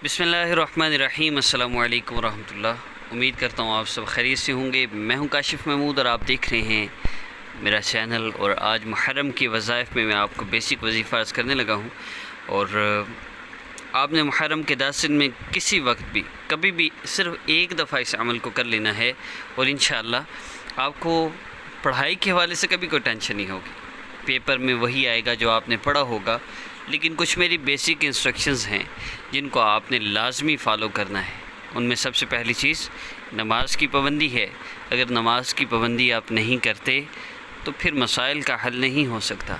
بسم اللہ الرحمن الرحیم۔ السلام علیکم ورحمۃ اللہ۔ امید کرتا ہوں آپ سب خیریت سے ہوں گے۔ میں ہوں کاشف محمود اور آپ دیکھ رہے ہیں میرا چینل، اور آج محرم کے وظائف میں آپ کو بیسک وظیفہ عرض کرنے لگا ہوں۔ اور آپ نے محرم کے 10 دن میں کسی وقت بھی کبھی بھی صرف ایک دفعہ اس عمل کو کر لینا ہے، اور انشاءاللہ آپ کو پڑھائی کے حوالے سے کبھی کوئی ٹینشن نہیں ہوگی۔ پیپر میں وہی آئے گا جو آپ نے پڑھا ہوگا، لیکن کچھ میری بیسک انسٹرکشنز ہیں جن کو آپ نے لازمی فالو کرنا ہے۔ ان میں سب سے پہلی چیز نماز کی پابندی ہے۔ اگر نماز کی پابندی آپ نہیں کرتے تو پھر مسائل کا حل نہیں ہو سکتا۔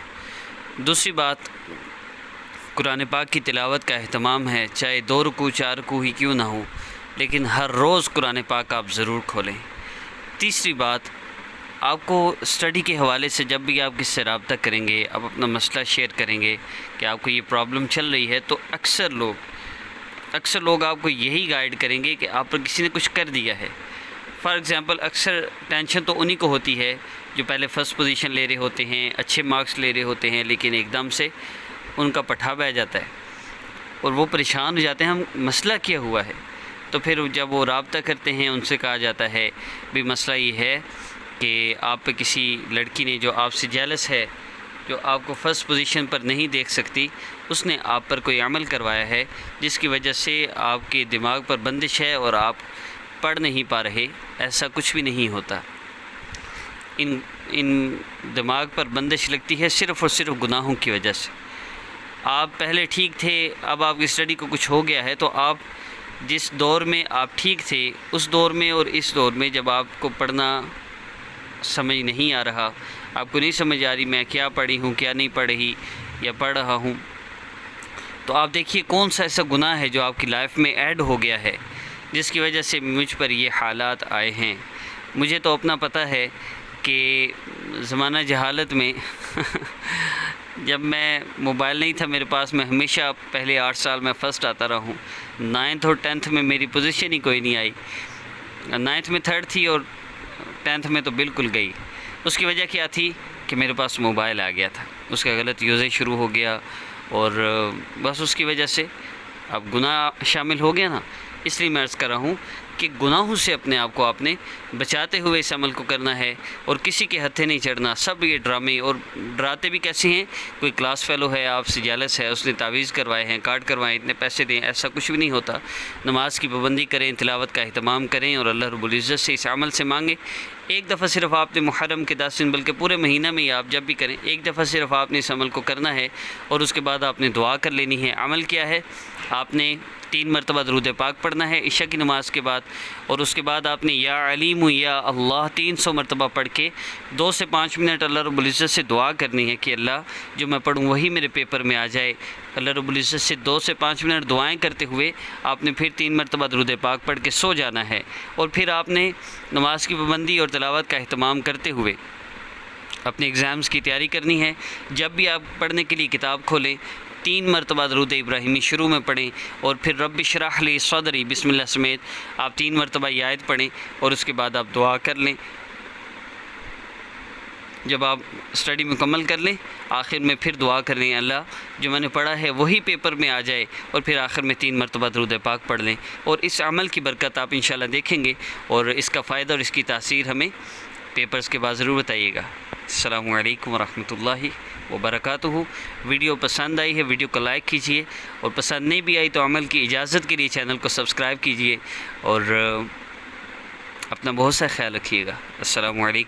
دوسری بات، قرآن پاک کی تلاوت کا اہتمام ہے، چاہے 2 رکوع 4 رکوع ہی کیوں نہ ہو، لیکن ہر روز قرآن پاک آپ ضرور کھولیں۔ تیسری بات، آپ کو اسٹڈی کے حوالے سے جب بھی آپ کس سے رابطہ کریں گے، آپ اپنا مسئلہ شیئر کریں گے کہ آپ کو یہ پرابلم چل رہی ہے، تو اکثر لوگ آپ کو یہی گائیڈ کریں گے کہ آپ پر کسی نے کچھ کر دیا ہے۔ فار ایگزامپل، اکثر ٹینشن تو انہی کو ہوتی ہے جو پہلے فرسٹ پوزیشن لے رہے ہوتے ہیں، اچھے مارکس لے رہے ہوتے ہیں، لیکن ایک دم سے ان کا پٹھا بہہ جاتا ہے اور وہ پریشان ہو جاتے ہیں، ہم مسئلہ کیا ہوا ہے۔ تو پھر جب وہ رابطہ کرتے ہیں، ان سے کہا جاتا ہے بھی مسئلہ یہ ہے کہ آپ پہ کسی لڑکی نے جو آپ سے جیلس ہے، جو آپ کو فرسٹ پوزیشن پر نہیں دیکھ سکتی، اس نے آپ پر کوئی عمل کروایا ہے جس کی وجہ سے آپ کے دماغ پر بندش ہے اور آپ پڑھ نہیں پا رہے۔ ایسا کچھ بھی نہیں ہوتا۔ ان دماغ پر بندش لگتی ہے صرف اور صرف گناہوں کی وجہ سے۔ آپ پہلے ٹھیک تھے، اب آپ کی اسٹڈی کو کچھ ہو گیا ہے، تو آپ جس دور میں آپ ٹھیک تھے، اس دور میں اور اس دور میں جب آپ کو پڑھنا سمجھ نہیں آ رہا، آپ کو نہیں سمجھ آ رہی میں کیا پڑھی ہوں کیا نہیں پڑھی یا پڑھ رہا ہوں، تو آپ دیکھیے کون سا ایسا گناہ ہے جو آپ کی لائف میں ایڈ ہو گیا ہے جس کی وجہ سے مجھ پر یہ حالات آئے ہیں۔ مجھے تو اپنا پتہ ہے کہ زمانہ جہالت میں جب میں موبائل نہیں تھا میرے پاس، میں ہمیشہ پہلے 8 سال میں فرسٹ آتا رہا ہوں۔ 9th اور 10th میں میری پوزیشن ہی کوئی نہیں آئی۔ 9th میں 3rd تھی اور 10th میں تو بالکل گئی۔ اس کی وجہ کیا تھی کہ میرے پاس موبائل آ گیا تھا، اس کا غلط یوزیج شروع ہو گیا، اور بس اس کی وجہ سے اب گناہ شامل ہو گیا نا۔ اس لیے میں عرض کر رہا ہوں کہ گناہوں سے اپنے آپ کو آپ نے بچاتے ہوئے اس عمل کو کرنا ہے، اور کسی کے ہتھے نہیں چڑھنا۔ سب یہ ڈرامے، اور ڈراتے بھی کیسے ہیں، کوئی کلاس فیلو ہے، آپ سے جیلس ہے، اس نے تعویذ کروائے ہیں، کارڈ کروائے ہیں، اتنے پیسے دیں، ایسا کچھ بھی نہیں ہوتا۔ نماز کی پابندی کریں، تلاوت کا اہتمام کریں، اور اللہ رب العزت سے اس عمل سے مانگیں۔ ایک دفعہ صرف آپ نے محرم کے 10 دن، بلکہ پورے مہینہ میں ہی آپ جب بھی کریں، ایک دفعہ صرف آپ نے اس عمل کو کرنا ہے، اور اس کے بعد آپ نے دعا کر لینی ہے۔ عمل کیا ہے؟ آپ نے 3 مرتبہ درود پاک پڑھنا ہے عشاء کی نماز کے بعد، اور اس کے بعد آپ نے یا علیم یا اللہ 300 مرتبہ پڑھ کے 2 سے 5 منٹ اللہ رب العزت سے دعا کرنی ہے کہ اللہ جو میں پڑھوں وہی میرے پیپر میں آ جائے۔ اللہ رب العزت سے 2 سے 5 منٹ دعائیں کرتے ہوئے آپ نے پھر 3 مرتبہ درود پاک پڑھ کے سو جانا ہے، اور پھر آپ نے نماز کی پابندی اور تلاوت کا اہتمام کرتے ہوئے اپنے ایگزامز کی تیاری کرنی ہے۔ جب بھی آپ پڑھنے کے لیے کتاب کھولیں، 3 مرتبہ درود ابراہیمی شروع میں پڑھیں، اور پھر رب اشرح لی صدری بسم اللہ سمیت آپ 3 مرتبہ یہ آیت پڑھیں، اور اس کے بعد آپ دعا کر لیں۔ جب آپ اسٹڈی مکمل کر لیں، آخر میں پھر دعا کر لیں اللہ جو میں نے پڑھا ہے وہی پیپر میں آ جائے، اور پھر آخر میں 3 مرتبہ درود پاک پڑھ لیں، اور اس عمل کی برکت آپ انشاءاللہ دیکھیں گے، اور اس کا فائدہ اور اس کی تاثیر ہمیں پیپرز کے بعد ضرور بتائیے گا۔ السلام علیکم ورحمۃ اللہ وبرکاتہ۔ ویڈیو پسند آئی ہے ویڈیو کو لائک کیجئے، اور پسند نہیں بھی آئی تو عمل کی اجازت کے لیے چینل کو سبسکرائب کیجئے، اور اپنا بہت سا خیال رکھیے گا۔ السلام علیکم۔